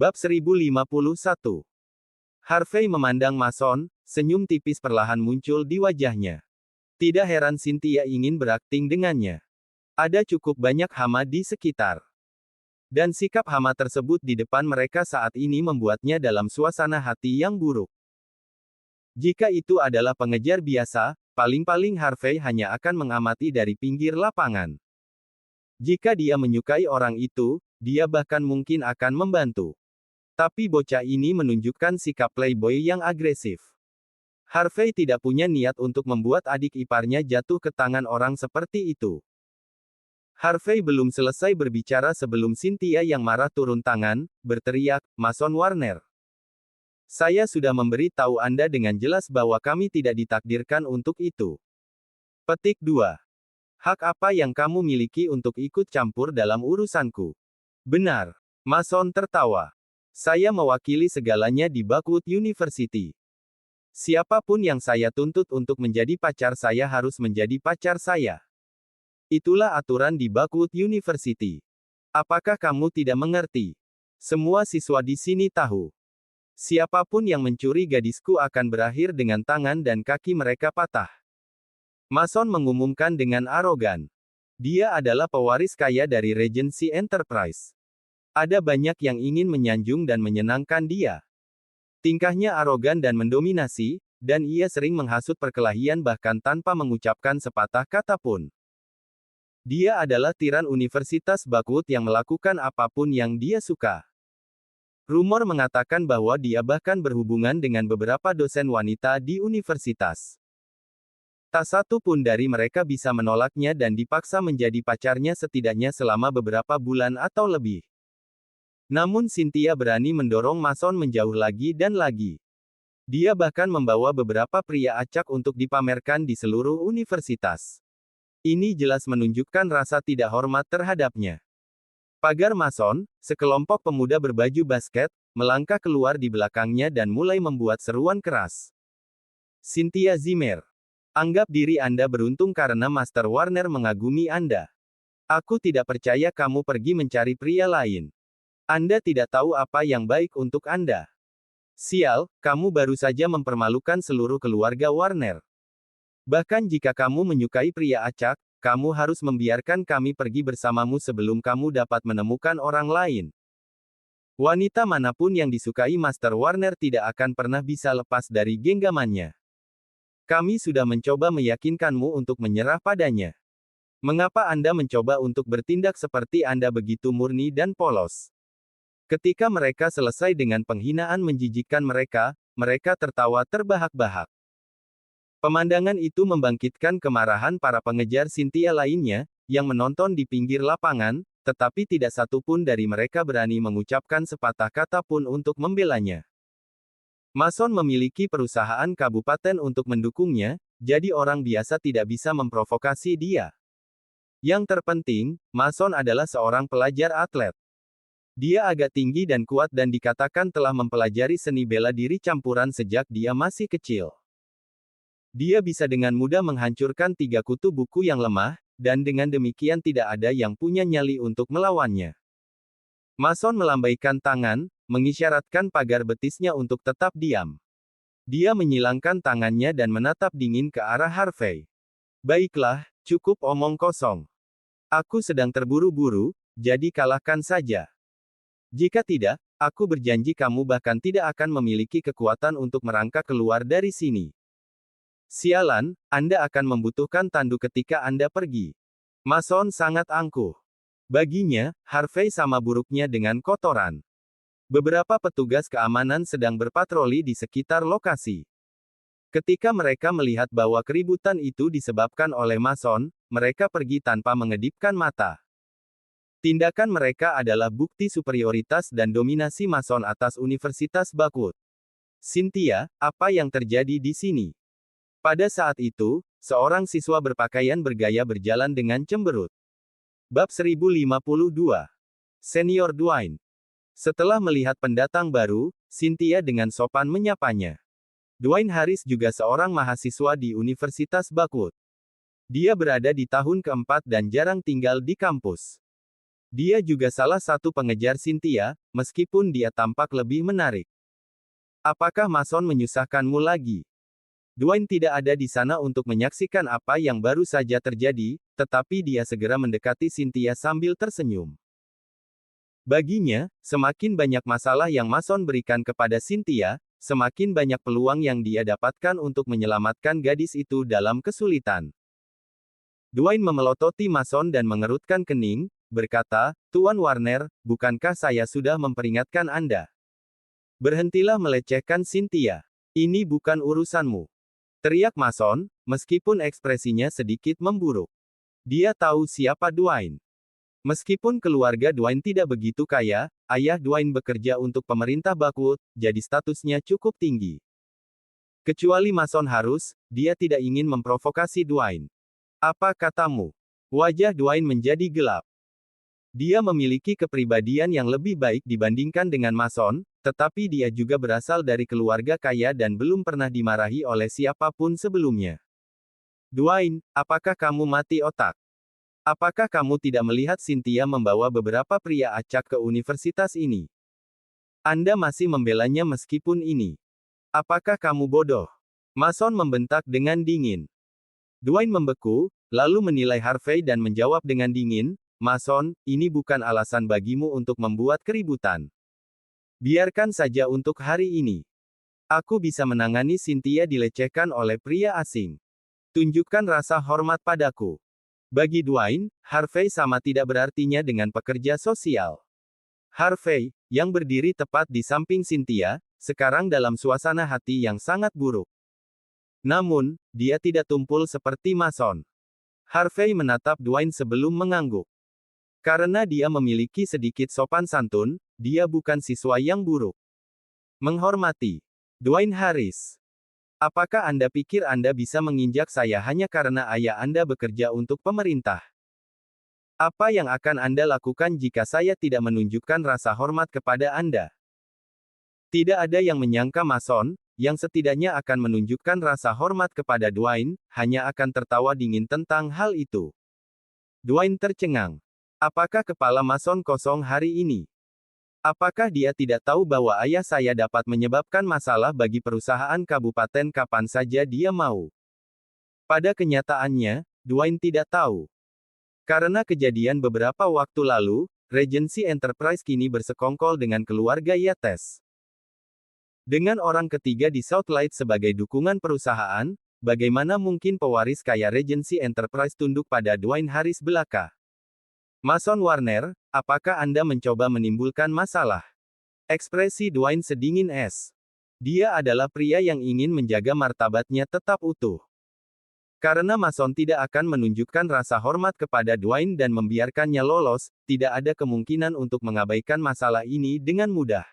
Bab 1051. Harvey memandang Mason, senyum tipis perlahan muncul di wajahnya. Tidak heran Cynthia ingin berakting dengannya. Ada cukup banyak hama di sekitar. Dan sikap hama tersebut di depan mereka saat ini membuatnya dalam suasana hati yang buruk. Jika itu adalah pengejar biasa, paling-paling Harvey hanya akan mengamati dari pinggir lapangan. Jika dia menyukai orang itu, dia bahkan mungkin akan membantu. Tapi bocah ini menunjukkan sikap playboy yang agresif. Harvey tidak punya niat untuk membuat adik iparnya jatuh ke tangan orang seperti itu. Harvey belum selesai berbicara sebelum Cynthia yang marah turun tangan, berteriak, "Mason Warner. Saya sudah memberi tahu Anda dengan jelas bahwa kami tidak ditakdirkan untuk itu." Petik 2. Hak apa yang kamu miliki untuk ikut campur dalam urusanku? Benar. Mason tertawa. Saya mewakili segalanya di Buckwood University. Siapapun yang saya tuntut untuk menjadi pacar saya harus menjadi pacar saya. Itulah aturan di Buckwood University. Apakah kamu tidak mengerti? Semua siswa di sini tahu. Siapapun yang mencuri gadisku akan berakhir dengan tangan dan kaki mereka patah. Mason mengumumkan dengan arogan. Dia adalah pewaris kaya dari Regency Enterprise. Ada banyak yang ingin menyanjung dan menyenangkan dia. Tingkahnya arogan dan mendominasi, dan ia sering menghasut perkelahian bahkan tanpa mengucapkan sepatah kata pun. Dia adalah tiran Universitas Buckwood yang melakukan apapun yang dia suka. Rumor mengatakan bahwa dia bahkan berhubungan dengan beberapa dosen wanita di universitas. Tak satu pun dari mereka bisa menolaknya dan dipaksa menjadi pacarnya setidaknya selama beberapa bulan atau lebih. Namun Cynthia berani mendorong Mason menjauh lagi dan lagi. Dia bahkan membawa beberapa pria acak untuk dipamerkan di seluruh universitas. Ini jelas menunjukkan rasa tidak hormat terhadapnya. Pagar Mason, sekelompok pemuda berbaju basket, melangkah keluar di belakangnya dan mulai membuat seruan keras. Cynthia Zimmer. Anggap diri Anda beruntung karena Master Warner mengagumi Anda. Aku tidak percaya kamu pergi mencari pria lain. Anda tidak tahu apa yang baik untuk Anda. Sial, kamu baru saja mempermalukan seluruh keluarga Warner. Bahkan jika kamu menyukai pria acak, kamu harus membiarkan kami pergi bersamamu sebelum kamu dapat menemukan orang lain. Wanita manapun yang disukai Master Warner tidak akan pernah bisa lepas dari genggamannya. Kami sudah mencoba meyakinkanmu untuk menyerah padanya. Mengapa Anda mencoba untuk bertindak seperti Anda begitu murni dan polos? Ketika mereka selesai dengan penghinaan menjijikkan mereka, mereka tertawa terbahak-bahak. Pemandangan itu membangkitkan kemarahan para pengejar Cynthia lainnya, yang menonton di pinggir lapangan, tetapi tidak satu pun dari mereka berani mengucapkan sepatah kata pun untuk membelanya. Mason memiliki perusahaan kabupaten untuk mendukungnya, jadi orang biasa tidak bisa memprovokasi dia. Yang terpenting, Mason adalah seorang pelajar atlet. Dia agak tinggi dan kuat dan dikatakan telah mempelajari seni bela diri campuran sejak dia masih kecil. Dia bisa dengan mudah menghancurkan 3 kutu buku yang lemah, dan dengan demikian tidak ada yang punya nyali untuk melawannya. Mason melambaikan tangan, mengisyaratkan pagar betisnya untuk tetap diam. Dia menyilangkan tangannya dan menatap dingin ke arah Harvey. Baiklah, cukup omong kosong. Aku sedang terburu-buru, jadi kalahkan saja. Jika tidak, aku berjanji kamu bahkan tidak akan memiliki kekuatan untuk merangkak keluar dari sini. Sialan, Anda akan membutuhkan tanduk ketika Anda pergi. Mason sangat angkuh. Baginya, Harvey sama buruknya dengan kotoran. Beberapa petugas keamanan sedang berpatroli di sekitar lokasi. Ketika mereka melihat bahwa keributan itu disebabkan oleh Mason, mereka pergi tanpa mengedipkan mata. Tindakan mereka adalah bukti superioritas dan dominasi Mason atas Universitas Buckwood. Cynthia, apa yang terjadi di sini? Pada saat itu, seorang siswa berpakaian bergaya berjalan dengan cemberut. Bab 1052. Senior Dwayne. Setelah melihat pendatang baru, Cynthia dengan sopan menyapanya. Dwayne Harris juga seorang mahasiswa di Universitas Buckwood. Dia berada di tahun keempat dan jarang tinggal di kampus. Dia juga salah satu pengejar Cynthia, meskipun dia tampak lebih menarik. Apakah Mason menyusahkanmu lagi? Dwayne tidak ada di sana untuk menyaksikan apa yang baru saja terjadi, tetapi dia segera mendekati Cynthia sambil tersenyum. Baginya, semakin banyak masalah yang Mason berikan kepada Cynthia, semakin banyak peluang yang dia dapatkan untuk menyelamatkan gadis itu dalam kesulitan. Dwayne memelototi Mason dan mengerutkan kening, berkata, "Tuan Warner, bukankah saya sudah memperingatkan Anda? Berhentilah melecehkan Cynthia. Ini bukan urusanmu." Teriak Mason, meskipun ekspresinya sedikit memburuk. Dia tahu siapa Dwayne. Meskipun keluarga Dwayne tidak begitu kaya, ayah Dwayne bekerja untuk pemerintah Bakwood, jadi statusnya cukup tinggi. Kecuali Mason harus, dia tidak ingin memprovokasi Dwayne. "Apa katamu?" Wajah Dwayne menjadi gelap. Dia memiliki kepribadian yang lebih baik dibandingkan dengan Mason, tetapi dia juga berasal dari keluarga kaya dan belum pernah dimarahi oleh siapapun sebelumnya. "Dwayne, apakah kamu mati otak? Apakah kamu tidak melihat Cynthia membawa beberapa pria acak ke universitas ini? Anda masih membelanya meskipun ini. Apakah kamu bodoh?" Mason membentak dengan dingin. Dwayne membeku, lalu menilai Harvey dan menjawab dengan dingin, "Mason, ini bukan alasan bagimu untuk membuat keributan. Biarkan saja untuk hari ini. Aku bisa menangani Cynthia dilecehkan oleh pria asing. Tunjukkan rasa hormat padaku." Bagi Dwayne, Harvey sama tidak berartinya dengan pekerja sosial. Harvey, yang berdiri tepat di samping Cynthia, sekarang dalam suasana hati yang sangat buruk. Namun, dia tidak tumpul seperti Mason. Harvey menatap Dwayne sebelum mengangguk. Karena dia memiliki sedikit sopan santun, dia bukan siswa yang buruk. Menghormati. Dwayne Harris. Apakah Anda pikir Anda bisa menginjak saya hanya karena ayah Anda bekerja untuk pemerintah? Apa yang akan Anda lakukan jika saya tidak menunjukkan rasa hormat kepada Anda? Tidak ada yang menyangka Mason, yang setidaknya akan menunjukkan rasa hormat kepada Dwayne, hanya akan tertawa dingin tentang hal itu. Dwayne tercengang. Apakah kepala Mason kosong hari ini? Apakah dia tidak tahu bahwa ayah saya dapat menyebabkan masalah bagi perusahaan kabupaten kapan saja dia mau? Pada kenyataannya, Dwayne tidak tahu. Karena kejadian beberapa waktu lalu, Regency Enterprise kini bersekongkol dengan keluarga Yates. Dengan orang ketiga di Southlight sebagai dukungan perusahaan, bagaimana mungkin pewaris kaya Regency Enterprise tunduk pada Dwayne Harris belaka? Mason Warner, apakah Anda mencoba menimbulkan masalah? Ekspresi Dwayne sedingin es. Dia adalah pria yang ingin menjaga martabatnya tetap utuh. Karena Mason tidak akan menunjukkan rasa hormat kepada Dwayne dan membiarkannya lolos, tidak ada kemungkinan untuk mengabaikan masalah ini dengan mudah.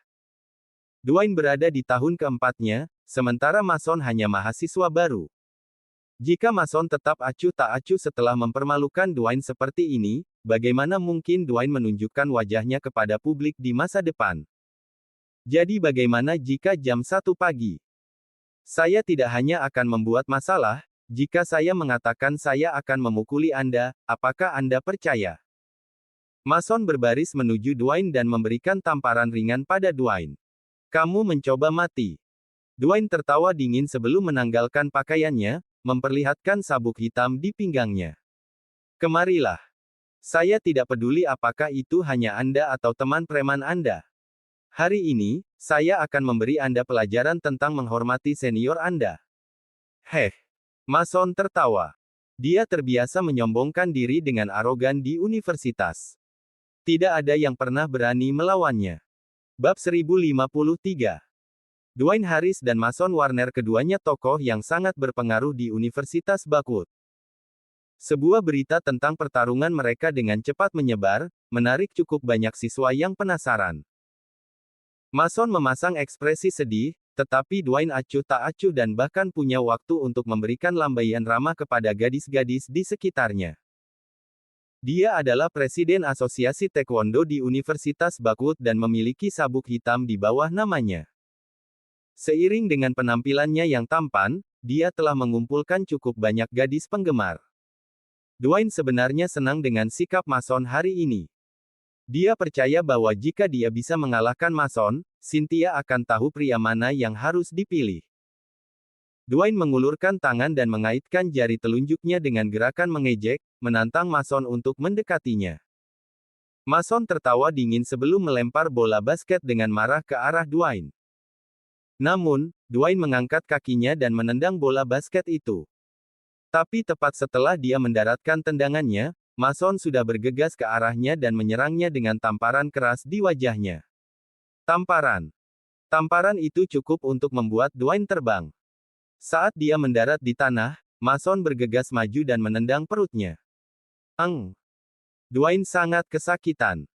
Dwayne berada di tahun keempatnya, sementara Mason hanya mahasiswa baru. Jika Mason tetap acuh tak acuh setelah mempermalukan Dwayne seperti ini, bagaimana mungkin Dwayne menunjukkan wajahnya kepada publik di masa depan? Jadi bagaimana jika jam 1 pagi? Saya tidak hanya akan membuat masalah, jika saya mengatakan saya akan memukuli Anda, apakah Anda percaya? Mason berbaris menuju Dwayne dan memberikan tamparan ringan pada Dwayne. "Kamu mencoba mati." Dwayne tertawa dingin sebelum menanggalkan pakaiannya, memperlihatkan sabuk hitam di pinggangnya. "Kemarilah. Saya tidak peduli apakah itu hanya Anda atau teman preman Anda. Hari ini, saya akan memberi Anda pelajaran tentang menghormati senior Anda." Heh. Mason tertawa. Dia terbiasa menyombongkan diri dengan arogan di universitas. Tidak ada yang pernah berani melawannya. Bab 1053. Dwayne Harris dan Mason Warner keduanya tokoh yang sangat berpengaruh di Universitas Bakwood. Sebuah berita tentang pertarungan mereka dengan cepat menyebar, menarik cukup banyak siswa yang penasaran. Mason memasang ekspresi sedih, tetapi Dwayne acuh tak acuh dan bahkan punya waktu untuk memberikan lambaian ramah kepada gadis-gadis di sekitarnya. Dia adalah presiden Asosiasi Taekwondo di Universitas Bakwood dan memiliki sabuk hitam di bawah namanya. Seiring dengan penampilannya yang tampan, dia telah mengumpulkan cukup banyak gadis penggemar. Dwayne sebenarnya senang dengan sikap Mason hari ini. Dia percaya bahwa jika dia bisa mengalahkan Mason, Cynthia akan tahu pria mana yang harus dipilih. Dwayne mengulurkan tangan dan mengaitkan jari telunjuknya dengan gerakan mengejek, menantang Mason untuk mendekatinya. Mason tertawa dingin sebelum melempar bola basket dengan marah ke arah Dwayne. Namun, Dwayne mengangkat kakinya dan menendang bola basket itu. Tapi tepat setelah dia mendaratkan tendangannya, Mason sudah bergegas ke arahnya dan menyerangnya dengan tamparan keras di wajahnya. Tamparan. Tamparan itu cukup untuk membuat Dwayne terbang. Saat dia mendarat di tanah, Mason bergegas maju dan menendang perutnya. Dwayne sangat kesakitan.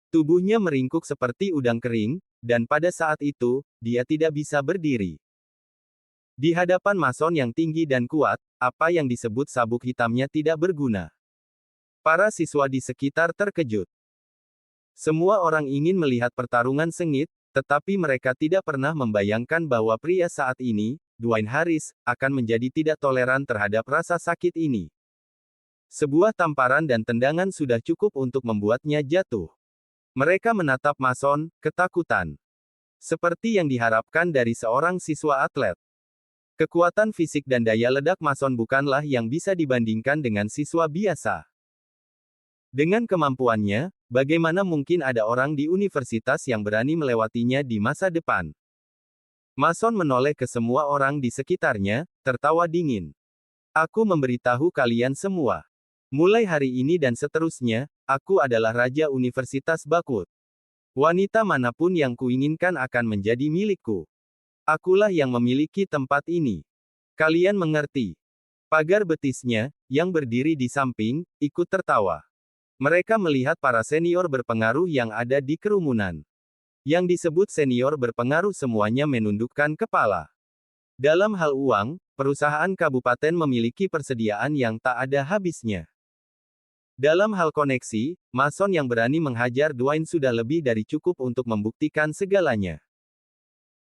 Tubuhnya meringkuk seperti udang kering, dan pada saat itu, dia tidak bisa berdiri. Di hadapan Mason yang tinggi dan kuat, apa yang disebut sabuk hitamnya tidak berguna. Para siswa di sekitar terkejut. Semua orang ingin melihat pertarungan sengit, tetapi mereka tidak pernah membayangkan bahwa pria saat ini, Dwayne Harris, akan menjadi tidak toleran terhadap rasa sakit ini. Sebuah tamparan dan tendangan sudah cukup untuk membuatnya jatuh. Mereka menatap Mason, ketakutan. Seperti yang diharapkan dari seorang siswa atlet. Kekuatan fisik dan daya ledak Mason bukanlah yang bisa dibandingkan dengan siswa biasa. Dengan kemampuannya, bagaimana mungkin ada orang di universitas yang berani melewatinya di masa depan? Mason menoleh ke semua orang di sekitarnya, tertawa dingin. Aku memberitahu kalian semua. Mulai hari ini dan seterusnya, aku adalah Raja Universitas Bakut. Wanita manapun yang kuinginkan akan menjadi milikku. Akulah yang memiliki tempat ini. Kalian mengerti? Pagar betisnya, yang berdiri di samping, ikut tertawa. Mereka melihat para senior berpengaruh yang ada di kerumunan. Yang disebut senior berpengaruh semuanya menundukkan kepala. Dalam hal uang, perusahaan kabupaten memiliki persediaan yang tak ada habisnya. Dalam hal koneksi, Mason yang berani menghajar Dwayne sudah lebih dari cukup untuk membuktikan segalanya.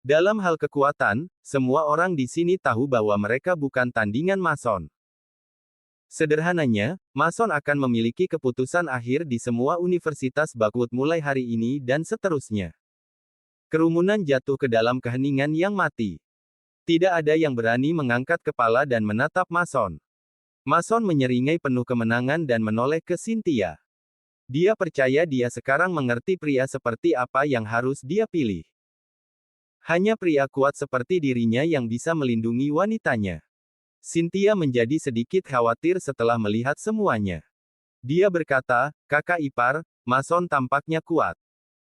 Dalam hal kekuatan, semua orang di sini tahu bahwa mereka bukan tandingan Mason. Sederhananya, Mason akan memiliki keputusan akhir di semua universitas Bakut mulai hari ini dan seterusnya. Kerumunan jatuh ke dalam keheningan yang mati. Tidak ada yang berani mengangkat kepala dan menatap Mason. Mason menyeringai penuh kemenangan dan menoleh ke Cynthia. Dia percaya dia sekarang mengerti pria seperti apa yang harus dia pilih. Hanya pria kuat seperti dirinya yang bisa melindungi wanitanya. Cynthia menjadi sedikit khawatir setelah melihat semuanya. Dia berkata, "Kakak ipar, Mason tampaknya kuat.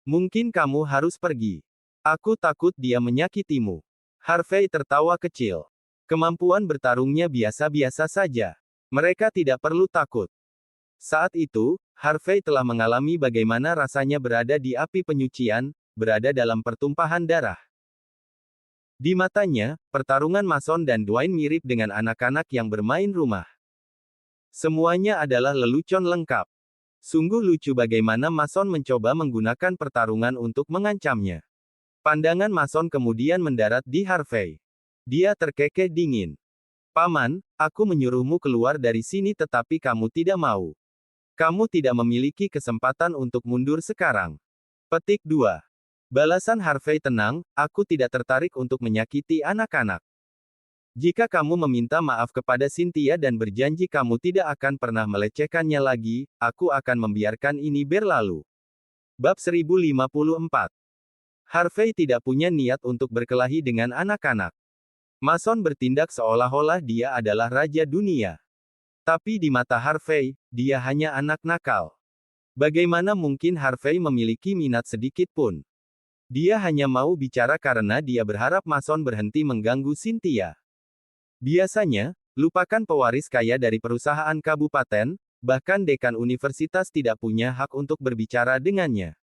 Mungkin kamu harus pergi. Aku takut dia menyakitimu." Harvey tertawa kecil. Kemampuan bertarungnya biasa-biasa saja. Mereka tidak perlu takut. Saat itu, Harvey telah mengalami bagaimana rasanya berada di api penyucian, berada dalam pertumpahan darah. Di matanya, pertarungan Mason dan Dwayne mirip dengan anak-anak yang bermain rumah. Semuanya adalah lelucon lengkap. Sungguh lucu bagaimana Mason mencoba menggunakan pertarungan untuk mengancamnya. Pandangan Mason kemudian mendarat di Harvey. Dia terkekeh dingin. "Paman, aku menyuruhmu keluar dari sini tetapi kamu tidak mau. Kamu tidak memiliki kesempatan untuk mundur sekarang." Petik 2. Balasan Harvey tenang, "Aku tidak tertarik untuk menyakiti anak-anak. Jika kamu meminta maaf kepada Cynthia dan berjanji kamu tidak akan pernah melecehkannya lagi, aku akan membiarkan ini berlalu." Bab 1054. Harvey tidak punya niat untuk berkelahi dengan anak-anak. Mason bertindak seolah-olah dia adalah raja dunia. Tapi di mata Harvey, dia hanya anak nakal. Bagaimana mungkin Harvey memiliki minat sedikit pun? Dia hanya mau bicara karena dia berharap Mason berhenti mengganggu Cynthia. Biasanya, lupakan pewaris kaya dari perusahaan kabupaten, bahkan dekan universitas tidak punya hak untuk berbicara dengannya.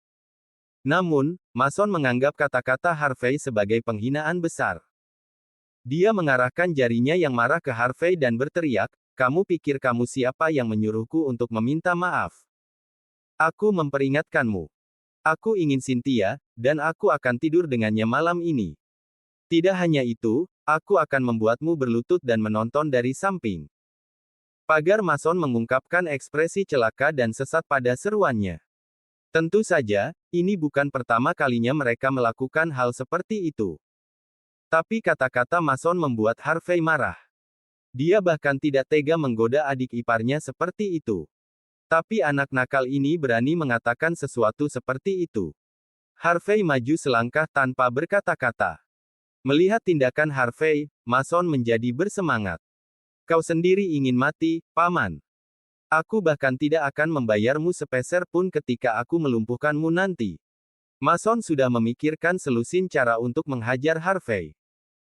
Namun, Mason menganggap kata-kata Harvey sebagai penghinaan besar. Dia mengarahkan jarinya yang marah ke Harvey dan berteriak, "Kamu pikir kamu siapa yang menyuruhku untuk meminta maaf? Aku memperingatkanmu. Aku ingin Cynthia, dan aku akan tidur dengannya malam ini. Tidak hanya itu, aku akan membuatmu berlutut dan menonton dari samping." Pagar Mason mengungkapkan ekspresi celaka dan sesat pada seruannya. Tentu saja, ini bukan pertama kalinya mereka melakukan hal seperti itu. Tapi kata-kata Mason membuat Harvey marah. Dia bahkan tidak tega menggoda adik iparnya seperti itu. Tapi anak nakal ini berani mengatakan sesuatu seperti itu. Harvey maju selangkah tanpa berkata-kata. Melihat tindakan Harvey, Mason menjadi bersemangat. Kau sendiri ingin mati, Paman. Aku bahkan tidak akan membayarmu sepeser pun ketika aku melumpuhkanmu nanti. Mason sudah memikirkan selusin cara untuk menghajar Harvey.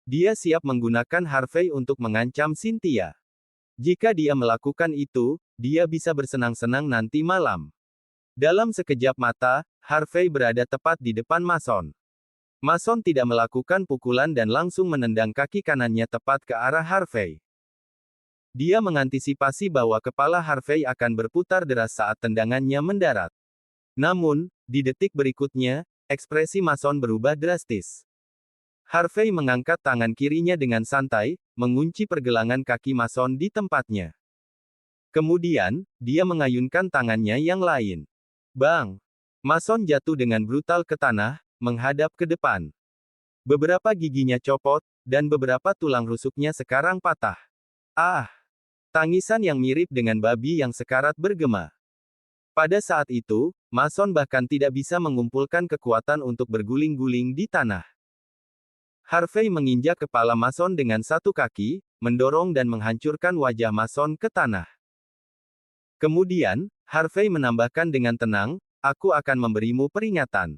Dia siap menggunakan Harvey untuk mengancam Cynthia. Jika dia melakukan itu, dia bisa bersenang-senang nanti malam. Dalam sekejap mata, Harvey berada tepat di depan Mason. Mason tidak melakukan pukulan dan langsung menendang kaki kanannya tepat ke arah Harvey. Dia mengantisipasi bahwa kepala Harvey akan berputar deras saat tendangannya mendarat. Namun, di detik berikutnya, ekspresi Mason berubah drastis. Harvey mengangkat tangan kirinya dengan santai, mengunci pergelangan kaki Mason di tempatnya. Kemudian, dia mengayunkan tangannya yang lain. Bang! Mason jatuh dengan brutal ke tanah, menghadap ke depan. Beberapa giginya copot, dan beberapa tulang rusuknya sekarang patah. Ah! Tangisan yang mirip dengan babi yang sekarat bergema. Pada saat itu, Mason bahkan tidak bisa mengumpulkan kekuatan untuk berguling-guling di tanah. Harvey menginjak kepala Mason dengan satu kaki, mendorong dan menghancurkan wajah Mason ke tanah. Kemudian, Harvey menambahkan dengan tenang, aku akan memberimu peringatan.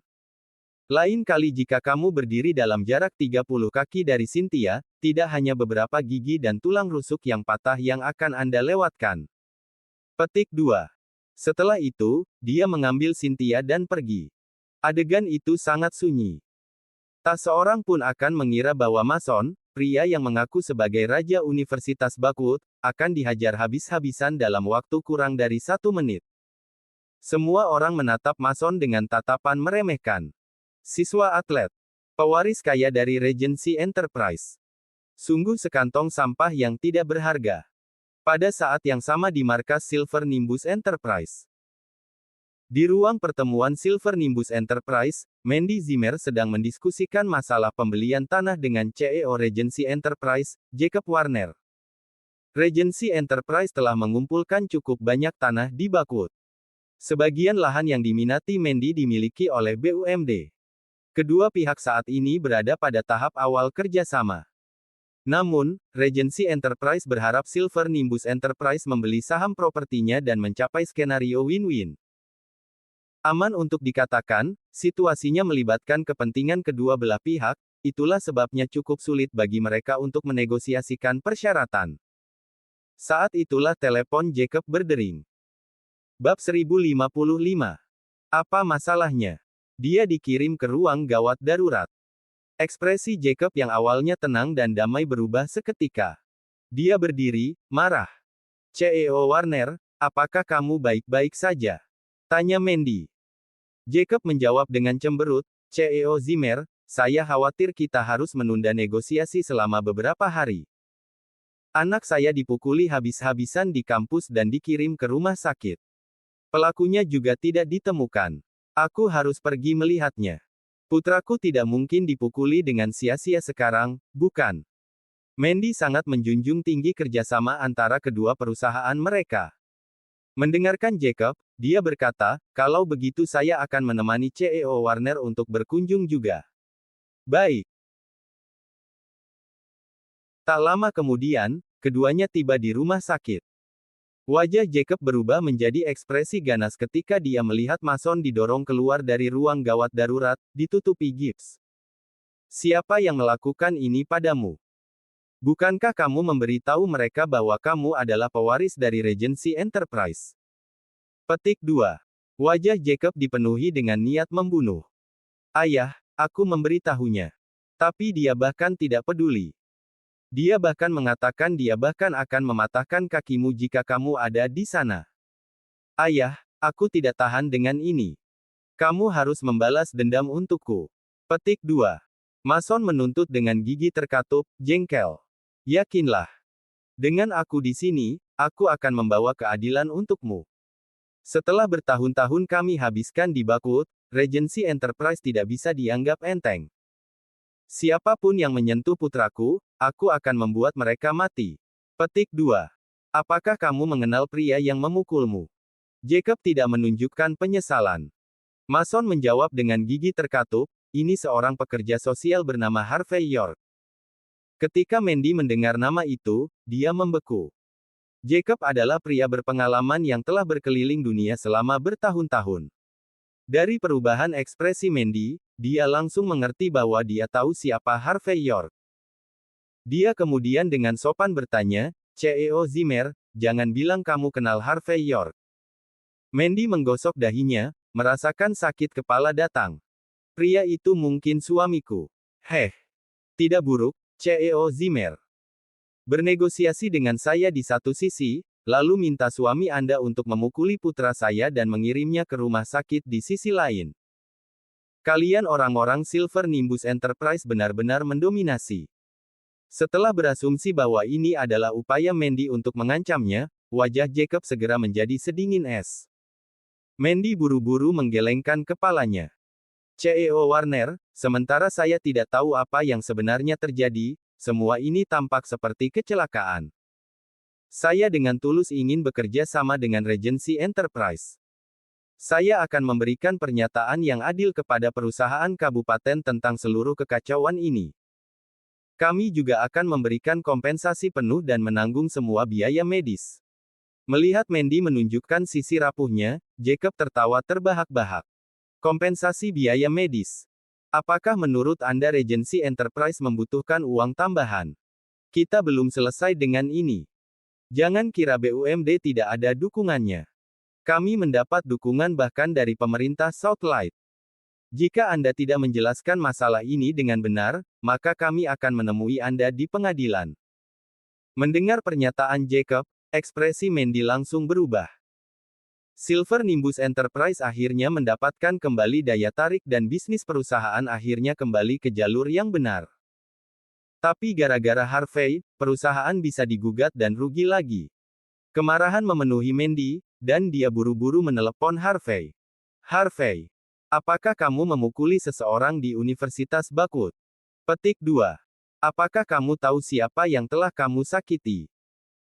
Lain kali jika kamu berdiri dalam jarak 30 kaki dari Cynthia, tidak hanya beberapa gigi dan tulang rusuk yang patah yang akan Anda lewatkan. Petik 2. Setelah itu, dia mengambil Cynthia dan pergi. Adegan itu sangat sunyi. Tak seorang pun akan mengira bahwa Mason, pria yang mengaku sebagai Raja Universitas Bakwood, akan dihajar habis-habisan dalam waktu kurang dari 1 menit. Semua orang menatap Mason dengan tatapan meremehkan. Siswa atlet. Pewaris kaya dari Regency Enterprise. Sungguh sekantong sampah yang tidak berharga. Pada saat yang sama di markas Silver Nimbus Enterprise. Di ruang pertemuan Silver Nimbus Enterprise, Mandy Zimmer sedang mendiskusikan masalah pembelian tanah dengan CEO Regency Enterprise, Jacob Warner. Regency Enterprise telah mengumpulkan cukup banyak tanah di Bakwood. Sebagian lahan yang diminati Mandy dimiliki oleh BUMD. Kedua pihak saat ini berada pada tahap awal kerjasama. Namun, Regency Enterprise berharap Silver Nimbus Enterprise membeli saham propertinya dan mencapai skenario win-win. Aman untuk dikatakan, situasinya melibatkan kepentingan kedua belah pihak, itulah sebabnya cukup sulit bagi mereka untuk menegosiasikan persyaratan. Saat itulah telepon Jacob berdering. Bab 1055. Apa masalahnya? Dia dikirim ke ruang gawat darurat. Ekspresi Jacob yang awalnya tenang dan damai berubah seketika. Dia berdiri, marah. CEO Warner, apakah kamu baik-baik saja? Tanya Mandy. Jacob menjawab dengan cemberut, CEO Zimmer, saya khawatir kita harus menunda negosiasi selama beberapa hari. Anak saya dipukuli habis-habisan di kampus dan dikirim ke rumah sakit. Pelakunya juga tidak ditemukan. Aku harus pergi melihatnya. Putraku tidak mungkin dipukuli dengan sia-sia sekarang, bukan? Mandy sangat menjunjung tinggi kerjasama antara kedua perusahaan mereka. Mendengarkan Jacob, dia berkata, kalau begitu saya akan menemani CEO Warner untuk berkunjung juga. Baik. Tak lama kemudian, keduanya tiba di rumah sakit. Wajah Jacob berubah menjadi ekspresi ganas ketika dia melihat Mason didorong keluar dari ruang gawat darurat, ditutupi gips. Siapa yang melakukan ini padamu? Bukankah kamu memberitahu mereka bahwa kamu adalah pewaris dari Regency Enterprise? Petik 2. Wajah Jacob dipenuhi dengan niat membunuh. Ayah, aku memberitahunya. Tapi dia bahkan tidak peduli. Dia bahkan mengatakan dia bahkan akan mematahkan kakimu jika kamu ada di sana. Ayah, aku tidak tahan dengan ini. Kamu harus membalas dendam untukku. Petik 2. Mason menuntut dengan gigi terkatup, jengkel. Yakinlah. Dengan aku di sini, aku akan membawa keadilan untukmu. Setelah bertahun-tahun kami habiskan di Bakwood, Regency Enterprise tidak bisa dianggap enteng. Siapapun yang menyentuh putraku, aku akan membuat mereka mati. Petik 2. Apakah kamu mengenal pria yang memukulmu? Jacob tidak menunjukkan penyesalan. Mason menjawab dengan gigi terkatup, ini seorang pekerja sosial bernama Harvey York. Ketika Mandy mendengar nama itu, dia membeku. Jacob adalah pria berpengalaman yang telah berkeliling dunia selama bertahun-tahun. Dari perubahan ekspresi Mandy, dia langsung mengerti bahwa dia tahu siapa Harvey York. Dia kemudian dengan sopan bertanya, CEO Zimmer, jangan bilang kamu kenal Harvey York. Mandy menggosok dahinya, merasakan sakit kepala datang. Pria itu mungkin suamiku. Tidak buruk, CEO Zimmer. Bernegosiasi dengan saya di satu sisi, lalu minta suami Anda untuk memukuli putra saya dan mengirimnya ke rumah sakit di sisi lain. Kalian orang-orang Silver Nimbus Enterprise benar-benar mendominasi. Setelah berasumsi bahwa ini adalah upaya Mandy untuk mengancamnya, wajah Jacob segera menjadi sedingin es. Mandy buru-buru menggelengkan kepalanya. CEO Warner, sementara saya tidak tahu apa yang sebenarnya terjadi, semua ini tampak seperti kecelakaan. Saya dengan tulus ingin bekerja sama dengan Regency Enterprise. Saya akan memberikan pernyataan yang adil kepada perusahaan kabupaten tentang seluruh kekacauan ini. Kami juga akan memberikan kompensasi penuh dan menanggung semua biaya medis. Melihat Mandy menunjukkan sisi rapuhnya, Jacob tertawa terbahak-bahak. Kompensasi biaya medis. Apakah menurut Anda Regency Enterprise membutuhkan uang tambahan? Kita belum selesai dengan ini. Jangan kira BUMD tidak ada dukungannya. Kami mendapat dukungan bahkan dari pemerintah Southlight. Jika Anda tidak menjelaskan masalah ini dengan benar, maka kami akan menemui Anda di pengadilan. Mendengar pernyataan Jacob, ekspresi Mandy langsung berubah. Silver Nimbus Enterprise akhirnya mendapatkan kembali daya tarik dan bisnis perusahaan akhirnya kembali ke jalur yang benar. Tapi gara-gara Harvey, perusahaan bisa digugat dan rugi lagi. Kemarahan memenuhi Mandy, dan dia buru-buru menelepon Harvey. Harvey, apakah kamu memukuli seseorang di Universitas Bakwood? Petik 2. Apakah kamu tahu siapa yang telah kamu sakiti?